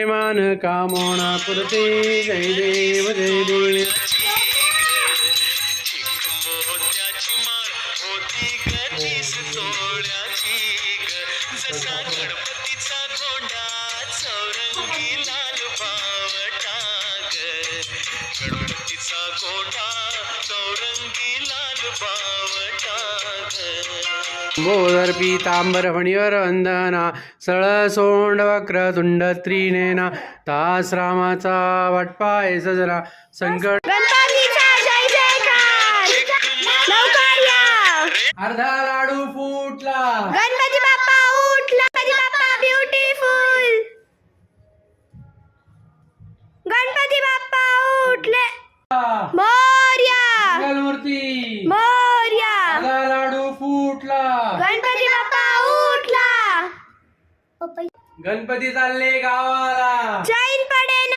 मान कामोना पुरते जय देव जय देव बोधर पीतांबर फणीवर वंदना सळ सोंड वक्रतुंड त्रिनेना तास रामाचा वाटपाय सजरा संकट अर्धा लाडू फुटला गणपती बाप्पा उठला गणपती बाप्पा ब्युटिफुल गणपती बाप्पा उठले मोरया मंगलमूर्ती मोरया अर्धा लाडू फुटला गणपती बाप्पा उठला गणपती चालले गावाला.